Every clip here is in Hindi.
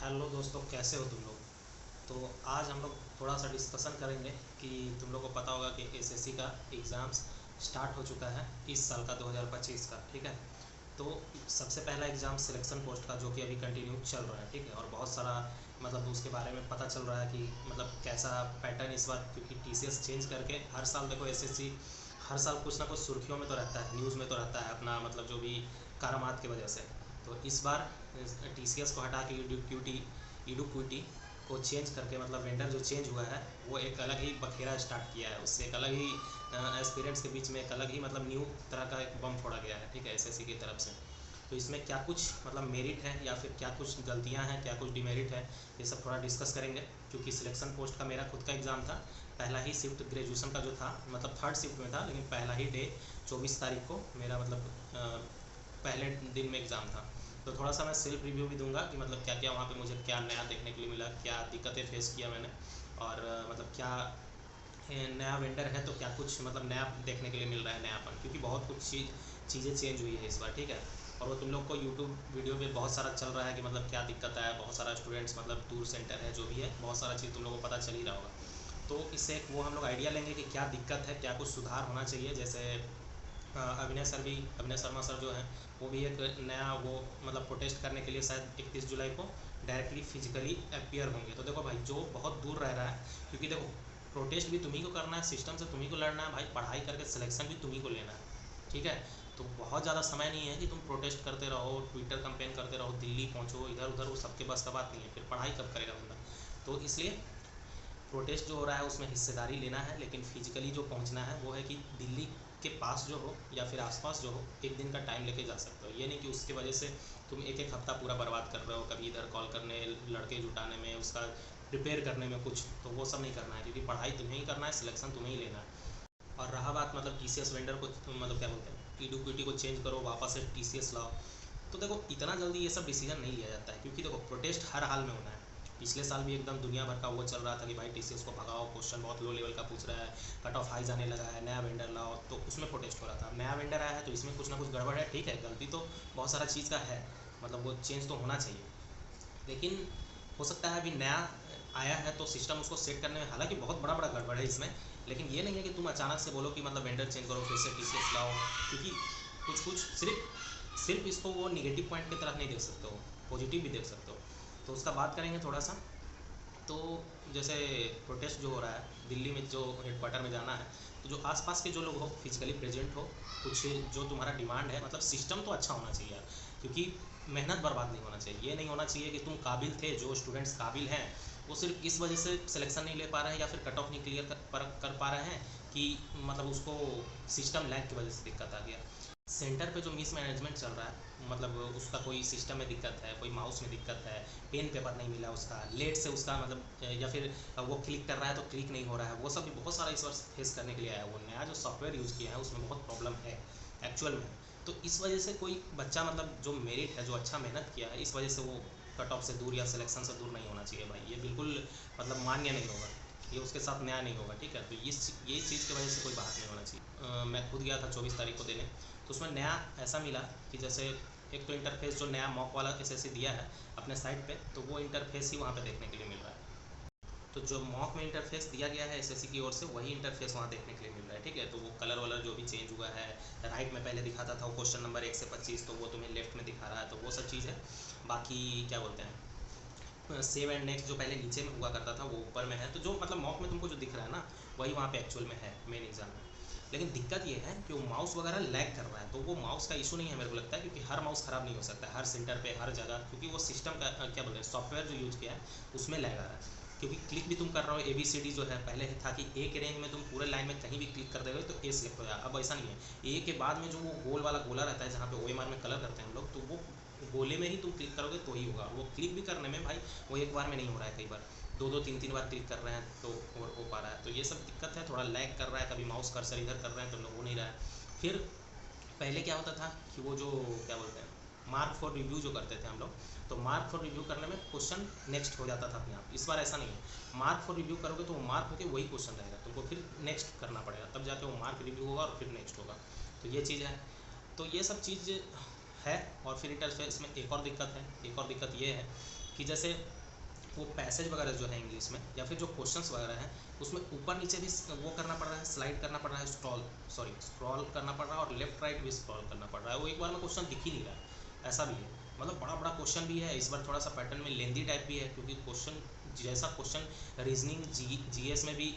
हेलो दोस्तों, कैसे हो तुम लोग। तो आज हम लोग थोड़ा सा डिस्कशन करेंगे कि तुम लोग को पता होगा कि एसएससी का एग्ज़ाम्स स्टार्ट हो चुका है इस साल का 2025 का। ठीक है। तो सबसे पहला एग्ज़ाम सिलेक्शन पोस्ट का जो कि अभी कंटिन्यू चल रहा है। ठीक है। और बहुत सारा मतलब उसके बारे में पता चल रहा है कि मतलब कैसा पैटर्न इस बार, क्योंकि टीसीएस चेंज करके हर साल देखो एसएससी हर साल कुछ ना कुछ सुर्खियों में तो रहता है, न्यूज़ में तो रहता है अपना मतलब जो भी करामात की वजह से। तो इस बार टीसीएस को हटा के इडुक्विटी को चेंज करके मतलब वेंडर जो चेंज हुआ है वो एक अलग ही बखेरा स्टार्ट किया है। उससे एक अलग ही एस्पिरेंट्स के बीच में एक अलग ही मतलब न्यू तरह का एक बम फोड़ा गया है। ठीक है, एसएससी की तरफ से। तो इसमें क्या कुछ मतलब मेरिट है या फिर क्या कुछ गलतियां हैं, क्या कुछ डिमेरिट है, ये सब थोड़ा डिस्कस करेंगे। क्योंकि सिलेक्शन पोस्ट का मेरा खुद का एग्ज़ाम था। पहला ही शिफ्ट ग्रेजुएशन का जो था मतलब थर्ड शिफ्ट में था, लेकिन पहला ही डे 24 तारीख को मेरा मतलब पहले दिन में एग्ज़ाम था। तो थोड़ा सा मैं सेल्फ रिव्यू भी दूंगा कि मतलब क्या क्या वहाँ पे मुझे क्या नया देखने के लिए मिला, क्या दिक्कतें फेस किया मैंने, और मतलब क्या नया वेंडर है तो क्या कुछ मतलब नया देखने के लिए मिल रहा है, नयापन। क्योंकि बहुत कुछ चीज़ें चेंज हुई है इस बार। ठीक है। और वो तुम लोग को यूट्यूब वीडियो पे बहुत सारा चल रहा है कि मतलब क्या दिक्कत है, बहुत सारा स्टूडेंट्स मतलब दूर सेंटर है जो भी है, बहुत सारा चीज़ तुम लोगों को पता चल ही रहा होगा। तो इससे एक वो हम लोग आइडिया लेंगे कि क्या दिक्कत है, क्या कुछ सुधार होना चाहिए। जैसे अभिनय शर्मा सर जो हैं वो भी एक नया वो मतलब प्रोटेस्ट करने के लिए शायद 31 जुलाई को डायरेक्टली फिजिकली अपियर होंगे। तो देखो भाई, जो बहुत दूर रह रहा है, क्योंकि देखो प्रोटेस्ट भी तुम्ही को करना है, सिस्टम से तुम्ही को लड़ना है भाई, पढ़ाई करके सिलेक्शन भी तुम्ही को लेना है। ठीक है। तो बहुत ज़्यादा समय नहीं है कि तुम प्रोटेस्ट करते रहो, ट्विटर कंपेन करते रहो, दिल्ली पहुँचो इधर उधर, वो सबके बस का बात नहीं है। फिर पढ़ाई कब करेगा बंदा। तो इसलिए प्रोटेस्ट जो हो रहा है उसमें हिस्सेदारी लेना है, लेकिन फिजिकली जो पहुंचना है वो है कि दिल्ली के पास जो हो या फिर आसपास जो हो, एक दिन का टाइम लेके जा सकते हो। ये नहीं कि उसकी वजह से तुम एक एक हफ्ता पूरा बर्बाद कर रहे हो, कभी इधर कॉल करने, लड़के जुटाने में, उसका प्रिपेयर करने में कुछ। तो वो सब नहीं करना है, क्योंकि पढ़ाई तुम्हें ही करना है, सिलेक्शन तुम्हें ही लेना है। और रहा बात मतलब टीसीएस वेंडर को मतलब क्या बोलते हैं, इडुक्विटी को चेंज करो, वापस से टीसीएस लाओ, तो देखो इतना जल्दी ये सब डिसीजन नहीं लिया जाता है। क्योंकि देखो प्रोटेस्ट हर हाल में होना है। पिछले साल भी एकदम दुनिया भर का वो चल रहा था कि भाई टीसीएस को भगाओ, क्वेश्चन बहुत लो लेवल का पूछ रहा है, कट ऑफ हाई जाने लगा है, नया वेंडर लाओ, तो उसमें प्रोटेस्ट हो रहा था। नया वेंडर आया है तो इसमें कुछ ना कुछ गड़बड़ है। ठीक है, गलती तो बहुत सारा चीज़ का है, मतलब वो चेंज तो होना चाहिए। लेकिन हो सकता है अभी नया आया है तो सिस्टम उसको सेट करने में हालांकि बहुत बड़ा बड़ा गड़बड़ है इसमें। लेकिन ये नहीं है कि तुम अचानक से बोलो कि मतलब वेंडर चेंज करो फिर से टीसीएस लाओ। क्योंकि कुछ कुछ सिर्फ इसको वो निगेटिव पॉइंट की तरफ नहीं देख सकते हो, पॉजिटिव भी देख सकते हो। तो उसका बात करेंगे थोड़ा सा। तो जैसे प्रोटेस्ट जो हो रहा है दिल्ली में, जो हेडक्वार्टर में जाना है, तो जो आसपास के जो लोग हो फिजिकली प्रेजेंट हो, कुछ जो तुम्हारा डिमांड है, मतलब सिस्टम तो अच्छा होना चाहिए यार। क्योंकि मेहनत बर्बाद नहीं होना चाहिए। ये नहीं होना चाहिए कि तुम काबिल थे, जो स्टूडेंट्स काबिल हैं वो सिर्फ इस वजह से सिलेक्शन नहीं ले पा रहे हैं या फिर कट ऑफ नहीं क्लियर कर पा रहे हैं कि मतलब उसको सिस्टम लैग की वजह से दिक्कत आ गया। सेंटर पे जो मिस मैनेजमेंट चल रहा है, मतलब उसका कोई सिस्टम में दिक्कत है, कोई माउस में दिक्कत है, पेन पेपर नहीं मिला उसका, लेट से उसका मतलब या फिर वो क्लिक कर रहा है तो क्लिक नहीं हो रहा है, वो सब भी बहुत सारा इस वर्ष फेस करने के लिए आया है। वो नया जो सॉफ्टवेयर यूज़ किया है उसमें बहुत प्रॉब्लम है एक्चुअल में। तो इस वजह से कोई बच्चा मतलब जो मेरिट है, जो अच्छा मेहनत किया है, इस वजह से वो कट ऑफ से दूर या सिलेक्शन से दूर नहीं होना चाहिए भाई। ये बिल्कुल मतलब मान्य नहीं होगा, ये उसके साथ न्याय नहीं होगा। ठीक है। तो ये चीज़ की वजह से कोई बात नहीं होना चाहिए। मैं खुद गया था 24 तारीख को देने, तो उसमें नया ऐसा मिला कि जैसे एक तो इंटरफेस जो नया मॉक वाला एसएससी दिया है अपने साइट पे, तो वो इंटरफेस ही वहाँ पे देखने के लिए मिल रहा है। तो जो मॉक में इंटरफेस दिया गया है एसएससी की ओर से, वही इंटरफेस वहाँ देखने के लिए मिल रहा है। ठीक है। तो वो कलर वलर जो भी चेंज हुआ है, राइट में पहले दिखाता था वो क्वेश्चन नंबर 1 से 25, तो वो तुम्हें लेफ्ट में दिखा रहा है, तो वो सब चीज़ है। बाकी क्या बोलते हैं, सेव एंड नेक्स्ट जो पहले नीचे में हुआ करता था वो ऊपर में है। तो जो मतलब मॉक में तुमको जो दिख रहा है ना, वही वहाँ पे एक्चुअल में है मेन एग्जाम में। लेकिन दिक्कत ये है कि वो माउस वगैरह लैग कर रहा है। तो वो माउस का इशू नहीं है मेरे को लगता है, क्योंकि हर माउस ख़राब नहीं हो सकता हर सेंटर पे हर जगह, क्योंकि वो सिस्टम का क्या बोलते हैं सॉफ्टवेयर जो यूज़ किया है उसमें लैग आ रहा है। क्योंकि क्लिक भी तुम कर रहे हो ABCD जो है, पहले था कि ए के रेंज में तुम पूरे लाइन में कहीं भी क्लिक कर दोगे तो ए सिलेक्ट हो जाए, अब ऐसा नहीं है। ए के बाद में जो वो गोल वाला गोला रहता है जहाँ पे OMR में कलर करते हैं हम लोग, तो वो गोले में ही तुम क्लिक करोगे तो ही होगा। वो क्लिक भी करने में भाई वो एक बार में नहीं हो रहा है, कई बार दो दो तीन तीन बार क्लिक कर रहे हैं तो हो पा रहा है। तो ये सब दिक्कत है, थोड़ा लैग कर रहा है, कभी माउस कर्सर इधर कर रहे हैं तो हो नहीं रहा है। फिर पहले क्या होता था कि वो जो क्या बोलते हैं मार्क फॉर रिव्यू जो करते थे हम लोग, तो मार्क फॉर रिव्यू करने में क्वेश्चन नेक्स्ट हो जाता था अपने आप। इस बार ऐसा नहीं है, मार्क फॉर रिव्यू करोगे तो वो मार्क होकर वही क्वेश्चन रहेगा, तुमको फिर नेक्स्ट करना पड़ेगा, तब जाके वो मार्क रिव्यू होगा और फिर नेक्स्ट होगा। तो ये चीज़ है। तो ये सब चीज़ है। और फिर इंटरफेस में एक और दिक्कत है, एक और दिक्कत ये है कि जैसे वो पैसेज वगैरह जो है इंग्लिश में या फिर जो क्वेश्चंस वगैरह हैं उसमें ऊपर नीचे भी वो करना पड़ रहा है, स्लाइड करना पड़ रहा है, स्क्रॉल करना पड़ रहा है और लेफ्ट राइट भी स्क्रॉल करना पड़ रहा है। वो एक बार में क्वेश्चन दिख ही नहीं रहा है, ऐसा भी है। मतलब बड़ा बड़ा क्वेश्चन भी है इस बार, थोड़ा सा पैटर्न में लेंदी टाइप भी है, क्योंकि क्वेश्चन जैसा क्वेश्चन रीजनिंग जीएस में भी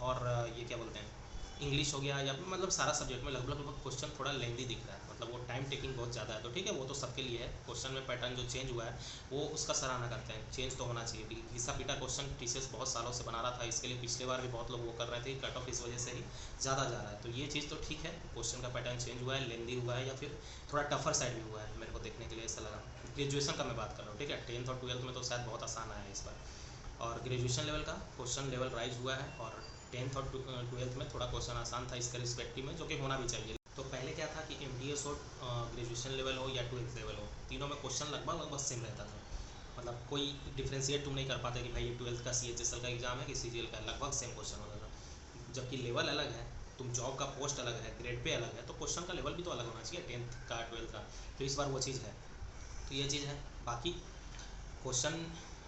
और ये क्या बोलते हैं इंग्लिश हो गया या मतलब सारा सब्जेक्ट में लगभग क्वेश्चन थोड़ा लेंदी दिख रहा है, मतलब वो टाइम टेकिंग बहुत ज़्यादा है। तो ठीक है, वो तो सबके लिए है। क्वेश्चन में पैटर्न जो चेंज हुआ है वो उसका सराहना करते हैं, चेंज तो होना चाहिए, क्योंकि घिसा पीटा क्वेश्चन टीसीएस बहुत सालों से बना रहा था। इसके लिए पिछले बार भी बहुत लोग वो कर रहे थे, कट ऑफ इस वजह से ही ज़्यादा जा रहा है। तो ये चीज़ तो ठीक है, क्वेश्चन का पैटर्न चेंज हुआ है, लेंदी हुआ है या फिर थोड़ा टफर साइड भी हुआ है, मेरे को देखने के लिए ऐसा लगा। ग्रेजुएशन का मैं बात कर रहा हूँ, ठीक है, 10th और 12th में तो शायद बहुत आसान आया है इस बार, और ग्रेजुएशन लेवल का क्वेश्चन लेवल राइज हुआ है, और 10th और 12th में थोड़ा क्वेश्चन आसान था इसके रिस्पेक्टिव में, जो कि होना भी चाहिए। तो पहले क्या था कि एमटीएस हो, ग्रेजुएशन लेवल हो या 12th लेवल हो, तीनों में क्वेश्चन लगभग सेम रहता था। मतलब कोई डिफ्रेंशिएट तुम नहीं कर पाते कि भाई ये 12th का CHSL का एग्जाम है कि CGL का, लगभग सेम क्वेश्चन होता था। जबकि लेवल अलग है, तुम जॉब का पोस्ट अलग है, ग्रेड पे अलग है, तो क्वेश्चन का लेवल भी तो अलग होना चाहिए 10th का 12th का। तो इस बार वो चीज़ है, तो ये चीज़ है। बाकी क्वेश्चन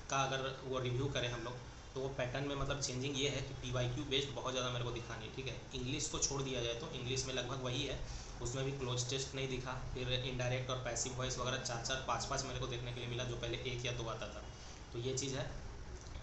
का अगर वो रिव्यू करें हम लोग, तो वो पैटर्न में मतलब चेंजिंग ये है कि PYQ बेस्ड बहुत ज़्यादा मेरे को दिखा नहीं, ठीक है। इंग्लिश को छोड़ दिया जाए तो इंग्लिश में लगभग वही है, उसमें भी क्लोज टेस्ट नहीं दिखा। फिर इनडायरेक्ट और पैसिव वॉइस वगैरह 4-4 5-5 मेरे को देखने के लिए मिला, जो पहले 1 या 2 आता था। तो ये चीज़ है।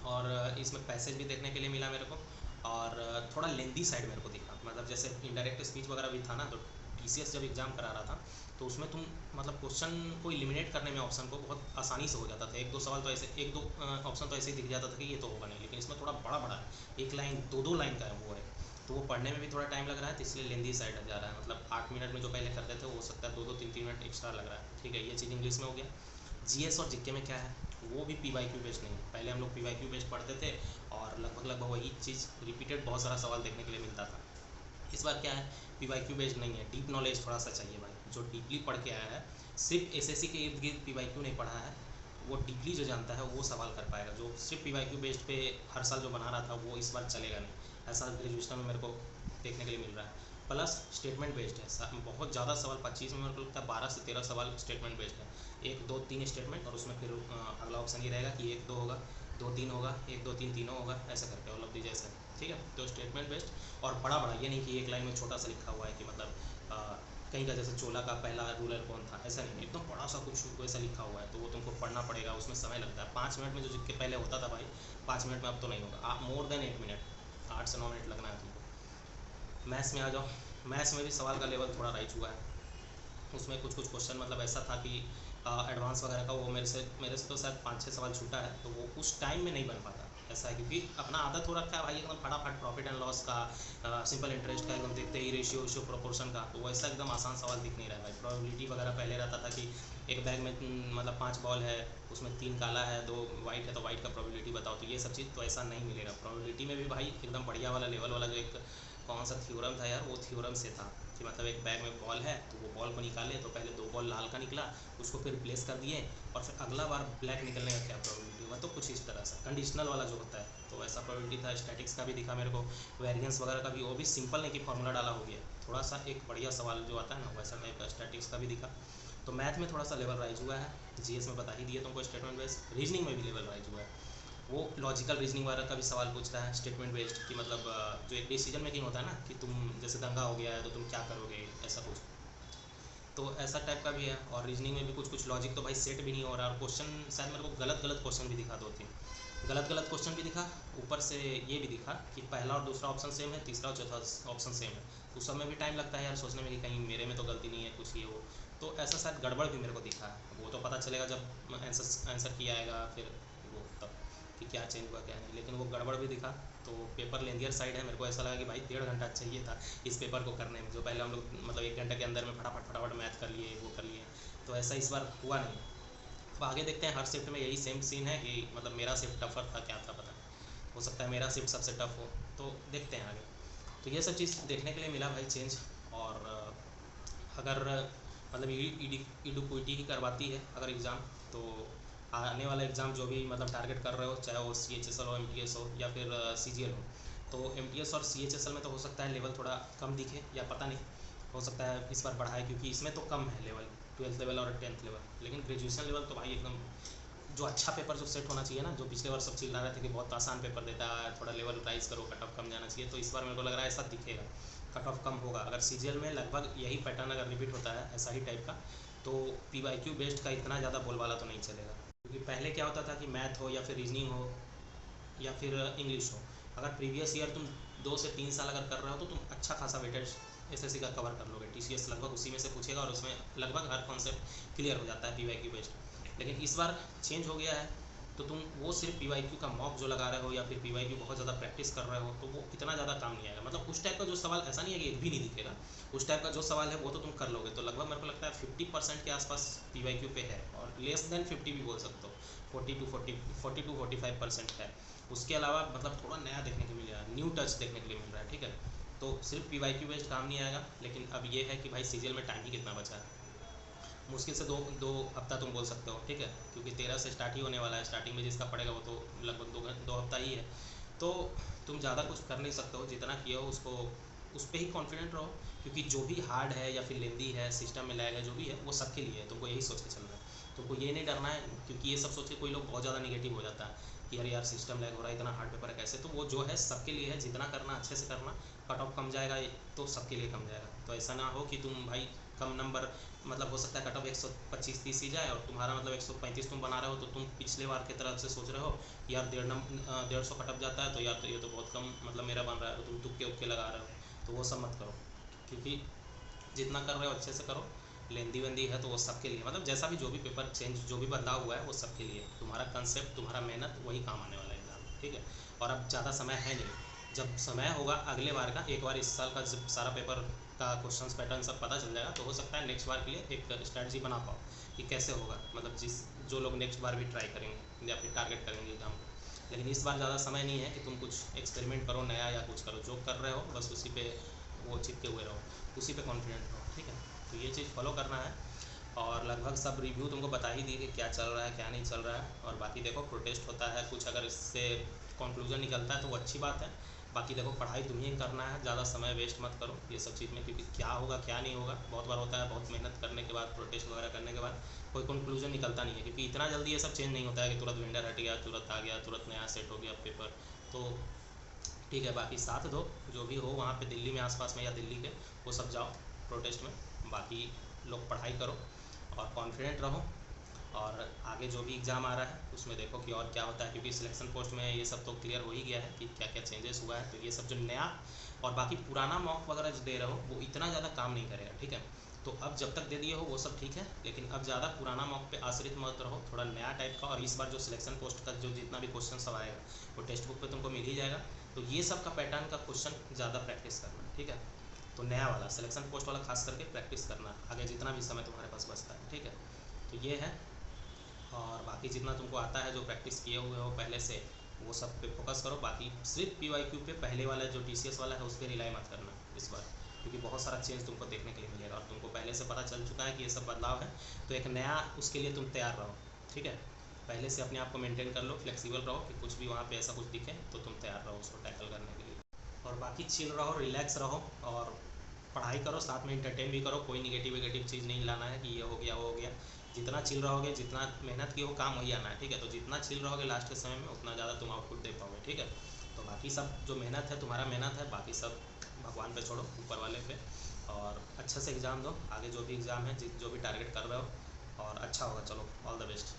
और इसमें पैसेज भी देखने के लिए मिला मेरे को, और थोड़ा लेंदी साइड मेरे को दिखा। मतलब जैसे इनडायरेक्ट स्पीच वगैरह भी था ना, तो TCS जब एग्ज़ाम करा रहा था तो उसमें तुम मतलब क्वेश्चन को एलिमिनेट करने में ऑप्शन को बहुत आसानी से हो जाता था। 1-2 सवाल तो ऐसे, 1-2 ऑप्शन तो ऐसे ही दिख जाता था कि ये तो होगा नहीं, लेकिन इसमें थोड़ा बड़ा बड़ा है, 1 लाइन 2-2 लाइन का है वो है, तो वो पढ़ने में भी थोड़ा टाइम लग रहा है, तो इसलिए लेंदी साइड जा रहा है। मतलब 8 मिनट में जो पहले करते थे वो हो सकता है 2-2 3-3 मिनट एक्स्ट्रा लग रहा है, ठीक है। ये चीज़ इंग्लिश में हो गया। GS और GK में क्या है, वो भी PYQ बेस्ड नहीं है। पहले हम लोग PYQ बेस्ड पढ़ते थे और लगभग वही चीज़ रिपीटेड बहुत सारा सवाल देखने के लिए मिलता था। इस बार क्या है, PYQ बेस्ड नहीं है, डीप नॉलेज थोड़ा सा चाहिए भाई। जो डीपली पढ़ के आया है, सिर्फ SSC के इर्द गिर्द PYQ नहीं पढ़ा है, वो डीपली जो जानता है वो सवाल कर पाएगा। जो सिर्फ PYQ बेस्ड पे हर साल जो बना रहा था वो इस बार चलेगा नहीं, ऐसा ग्रेजुएशन में मेरे को देखने के लिए मिल रहा है। प्लस स्टेटमेंट बेस्ड है, बहुत ज़्यादा सवाल 25 में मेरे को लगता है 12 से 13 सवाल स्टेटमेंट बेस्ड है। 1 2 3 स्टेटमेंट, और उसमें फिर अगला ऑप्शन ये रहेगा कि 1 2 होगा, 2 3 होगा, 1 2 3 तीनों होगा, ऐसा करके ऑल ऑफ दी जैसा, ठीक है। तो स्टेटमेंट बेस्ड और बड़ा बड़ा, ये नहीं कि एक लाइन में छोटा सा लिखा हुआ है कि मतलब कहीं का जैसे चोला का पहला रूलर कौन था, ऐसा नहीं, एकदम बड़ा सा कुछ वैसा लिखा हुआ है, तो वो तुमको पढ़ना पड़ेगा, उसमें समय लगता है। 5 मिनट में जो जिसके पहले होता था भाई, 5 मिनट में अब तो नहीं होगा, आप मोर देन 8 मिनट, 8 से 9 मिनट लगना है तुमको। मैथ्स में आ जाओ, मैथ्स में भी सवाल का लेवल थोड़ा राइज हुआ है। उसमें कुछ क्वेश्चन मतलब ऐसा था कि एडवांस वगैरह का, वो मेरे से तो शायद 5-6 सवाल छूटा है, तो वो उस टाइम में नहीं बन पाता, ऐसा है। क्योंकि अपना आदत हो रखा है भाई एकदम फटाफट प्रॉफिट एंड लॉस का, सिंपल इंटरेस्ट का एकदम देखते ही, रेशियो प्रोपोर्शन का, तो वैसा एकदम आसान सवाल दिख नहीं रहा है भाई। प्रोबेबिलिटी वगैरह पहले रहता था कि एक बैग में मतलब 5 बॉल है, उसमें 3 काला है 2 वाइट है, तो वाइट का प्रोबेबिलिटी बताओ, तो ये सब चीज़ तो ऐसा नहीं मिलेगा। प्रोबेबिलिटी में भी भाई एकदम बढ़िया वाला लेवल वाला, जो एक कौन सा थ्योरम था यार, वो थ्योरम से था कि मतलब एक बैग में बॉल है, तो वो बॉल को निकाले तो पहले 2 बॉल लाल का निकला, उसको फिर रिप्लेस कर दिए, और फिर अगला बार ब्लैक निकलने का क्या प्रोबेबिलिटी हुआ, तो कुछ इस तरह से कंडीशनल वाला जो होता है, तो ऐसा प्रोबेबिलिटी था। स्टैटिक्स का भी दिखा मेरे को, वेरिएंस वगैरह का भी, वो भी सिंपल नहीं कि फॉर्मूला डाला हो गया, थोड़ा सा एक बढ़िया सवाल जो आता है ना वैसा टाइप का स्टैटिक्स का भी दिखा। तो मैथ में थोड़ा सा लेवल राइज हुआ है, GS में बता ही दिए तुमको स्टेटमेंट बेस्ड। रीजनिंग में भी लेवल राइज हुआ है, वो लॉजिकल रीजनिंग वगैरह का भी सवाल पूछ रहा है स्टेटमेंट बेस्ड, कि मतलब जो एक डिसीजन मेकिंग होता है ना, कि तुम जैसे दंगा हो गया है तो तुम क्या करोगे, ऐसा कुछ, तो ऐसा टाइप का भी है। और रीजनिंग में भी कुछ लॉजिक तो भाई सेट भी नहीं हो रहा, और क्वेश्चन शायद मेरे को गलत क्वेश्चन भी दिखा, 2-3 गलत क्वेश्चन भी दिखा। ऊपर से ये भी दिखा कि पहला और दूसरा ऑप्शन सेम है, तीसरा और चौथा ऑप्शन सेम है, तो सब में भी टाइम लगता है यार सोचने में कि कहीं मेरे में तो गलती नहीं है कुछ ये हो, तो ऐसा शायद गड़बड़ भी मेरे को दिखा है। वो तो पता चलेगा जब आंसर किया आएगा, फिर वो तब कि क्या चेंज हुआ क्या नहीं, लेकिन वो गड़बड़ भी दिखा। तो पेपर लेंदियर साइड है, मेरे को ऐसा लगा कि भाई 1.5 घंटा चाहिए था इस पेपर को करने में, जो पहले हम लोग मतलब 1 घंटे के अंदर में फटाफट मैथ कर लिए, वो कर लिए, तो ऐसा इस बार हुआ नहीं। अब आगे देखते हैं, हर शिफ्ट में यही सेम सीन है कि मतलब मेरा शिफ्ट टफर था, क्या था पता नहीं, हो सकता है मेरा शिफ्ट सबसे टफ हो, तो देखते हैं आगे। तो ये सब चीज़ देखने के लिए मिला भाई चेंज। और अगर मतलब इडुक्विटी ही करवाती है अगर एग्ज़ाम, तो आने वाला एग्ज़ाम जो भी मतलब टारगेट कर रहे हो, चाहे वो CHSL हो, MTS हो या फिर CGL हो, तो MTS और CHSL में तो हो सकता है लेवल थोड़ा कम दिखे, या पता नहीं, हो सकता है इस बार बढ़ाए, क्योंकि इसमें तो कम है लेवल, 12th लेवल और 10th लेवल, लेकिन ग्रेजुएशन लेवल तो भाई एकदम जो अच्छा पेपर जो सेट होना चाहिए ना, जो पिछले बार सब चिल्ला रहे थे कि बहुत आसान पेपर देता है, थोड़ा लेवल राइज करो, कट ऑफ कम जाना चाहिए, तो इस बार मेरे को लग रहा है ऐसा दिखेगा, कट ऑफ कम होगा। अगर सीजीएल में लगभग यही पैटर्न अगर रिपीट होता है ऐसा ही टाइप का, तो पीवाईक्यू बेस्ड का इतना ज़्यादा बोलबाला तो नहीं चलेगा। क्योंकि पहले क्या होता था कि मैथ हो या फिर रीजनिंग हो या फिर इंग्लिश हो, अगर प्रीवियस ईयर तुम 2 से 3 साल अगर कर रहे हो तो तुम अच्छा खासा वेटेज एसएससी का कवर कर लोगे। टीसीएस लगभग उसी में से पूछेगा और उसमें लगभग हर कॉन्सेप्ट क्लियर हो जाता है पीवाईक्यू बेस्ड। लेकिन इस बार चेंज हो गया है, तो तुम वो सिर्फ पीवाईक्यू का मॉक जो लगा रहे हो या फिर पीवाईक्यू बहुत ज़्यादा प्रैक्टिस कर रहे हो, तो वो इतना ज़्यादा काम नहीं आएगा। मतलब उस टाइप का जो सवाल, ऐसा नहीं है कि एक भी नहीं दिखेगा, उस टाइप का जो सवाल है वो तो तुम कर लोगे। तो लगभग मेरे को लगता है 50% के आसपास पीवाईक्यू पे है, और लेस देन 50 भी बोल सकते हो, 40 to 45% है। उसके अलावा मतलब थोड़ा नया देखने को मिल रहा है, न्यू टच देखने के लिए मिल रहा है, ठीक है। तो सिर्फ पीवाईक्यू बेस्ड काम नहीं आएगा, लेकिन अब ये है कि भाई सीजीएल में टाइम ही कितना बचा है, मुश्किल से दो हफ्ता तुम बोल सकते हो, ठीक है, क्योंकि 13 से स्टार्ट ही होने वाला है। स्टार्टिंग में जिसका पड़ेगा वो तो लगभग दो हफ्ता ही है। तो तुम ज़्यादा कुछ कर नहीं सकते हो, जितना किए हो उसको उस पर ही कॉन्फिडेंट रहो, क्योंकि जो भी हार्ड है या फिर लेंदी है, सिस्टम में लैग है, जो भी है वो सबके लिए है। तुमको यही सोच के चलना है, तुमको ये नहीं डरना है, क्योंकि ये सब सोच के कोई लोग बहुत ज़्यादा निगेटिव हो जाता है कि अरे यार सिस्टम लैग हो रहा है, इतना हार्ड पेपर है कैसे। तो वो जो है सबके लिए है, जितना करना अच्छे से करना, कट ऑफ कम जाएगा तो सबके लिए कम जाएगा। तो ऐसा ना हो कि तुम भाई कम नंबर, मतलब हो सकता है कट ऑफ 125-130 ही जाए और तुम्हारा मतलब 135 तुम बना रहे हो, तो तुम पिछले बार की तरफ से सोच रहे हो यार 150 कट ऑफ जाता है तो यार तो ये तो बहुत कम मतलब मेरा बन रहा है, तो तुम तुक्के उक्के लगा रहे हो। तो वो सब मत करो, क्योंकि जितना कर रहे हो अच्छे से करो। लेंदी वेंदी है तो वो सबके लिए, मतलब जैसा भी जो भी पेपर चेंज जो भी बदलाव हुआ है वो सबके लिए, तुम्हारा कंसेप्ट तुम्हारा मेहनत वही काम आने वाला है एग्जाम, ठीक है। और अब ज़्यादा समय है नहीं, जब समय होगा अगले बार का, एक बार इस साल का जब सारा पेपर का क्वेश्चंस पैटर्न सब पता चल जाएगा, तो हो सकता है नेक्स्ट बार के लिए एक स्ट्रैटेजी बना पाओ कि कैसे होगा, मतलब जो लोग नेक्स्ट बार भी ट्राई करेंगे या फिर टारगेट करेंगे एग्जाम को। लेकिन इस बार ज़्यादा समय नहीं है कि तुम कुछ एक्सपेरिमेंट करो नया या कुछ करो, जो कर रहे हो बस उसी पे वो चिपके हुए रहो, उसी पे कॉन्फिडेंट रहो, ठीक है। तो ये चीज़ फॉलो करना है, और लगभग सब रिव्यू तुमको बता ही दी कि क्या चल रहा है क्या नहीं चल रहा है। और बाकी देखो प्रोटेस्ट होता है, कुछ अगर इससे कंक्लूजन निकलता है तो वो अच्छी बात है। बाकी देखो पढ़ाई तुम्हें करना है, ज़्यादा समय वेस्ट मत करो ये सब चीज़ में, क्योंकि क्या होगा क्या नहीं होगा बहुत बार होता है, बहुत मेहनत करने के बाद प्रोटेस्ट वगैरह करने के बाद कोई कंक्लूजन निकलता नहीं है, क्योंकि इतना जल्दी ये सब चेंज नहीं होता है कि तुरंत वेंडर हट गया, तुरंत आ गया, तुरंत नया सेट हो गया पेपर। तो ठीक है, बाकी साथ दो जो भी हो वहाँ पे दिल्ली में आसपास में या दिल्ली के, वो सब जाओ प्रोटेस्ट में। बाकी लोग पढ़ाई करो और कॉन्फिडेंट रहो, और आगे जो भी एग्ज़ाम आ रहा है उसमें देखो कि और क्या होता है, क्योंकि सिलेक्शन पोस्ट में ये सब तो क्लियर हो ही गया है कि क्या क्या चेंजेस हुआ है। तो ये सब जो नया और बाकी पुराना मॉक वगैरह जो दे रहे हो वो इतना ज़्यादा काम नहीं करेगा, ठीक है। तो अब जब तक दे दिए हो वो सब ठीक है, लेकिन अब ज़्यादा पुराना मॉक पे आश्रित मत रहो, थोड़ा नया टाइप का। और इस बार जो सिलेक्शन पोस्ट का जो जितना भी क्वेश्चन सब आएगा वो टेक्स्ट बुक पे तुमको मिल ही जाएगा, तो ये सब का पैटर्न का क्वेश्चन ज़्यादा प्रैक्टिस करना, ठीक है। तो नया वाला सिलेक्शन पोस्ट वाला खास करके प्रैक्टिस करना आगे जितना भी समय तुम्हारे पास बचता है, ठीक है। तो ये है, और बाकी जितना तुमको आता है जो प्रैक्टिस किए हुए हो पहले से वो सब पे फोकस करो। बाकी सिर्फ पीवाईक्यू पे पहले वाला जो टीसीएस वाला है उस पर रिलाई मत करना इस बार, क्योंकि बहुत सारा चेंज तुमको देखने के लिए मिलेगा और तुमको पहले से पता चल चुका है कि ये सब बदलाव है। तो एक नया उसके लिए तुम तैयार रहो, ठीक है। पहले से अपने आप को मेंटेन कर लो, फ्लेक्सिबल रहो कि कुछ भी वहाँ पे ऐसा कुछ दिखे तो तुम तैयार रहो उसको टैकल करने के लिए। और बाकी चिल रहो, रिलैक्स रहो, और पढ़ाई करो, साथ में इंटरटेन भी करो। कोई निगेटिव चीज़ नहीं लाना है कि ये हो गया वो हो गया। जितना चिल रहोगे, जितना मेहनत की हो काम वही आना है, ठीक है। तो जितना चिल रहोगे लास्ट के समय में उतना ज़्यादा तुम आउटपुट दे पाओगे, ठीक है। तो बाकी सब जो मेहनत है तुम्हारा मेहनत है, बाकी सब भगवान पे छोड़ो, ऊपर वाले पे। और अच्छे से एग्ज़ाम दो, आगे जो भी एग्ज़ाम है जो भी टारगेट कर रहे हो, और अच्छा होगा। चलो, ऑल द बेस्ट।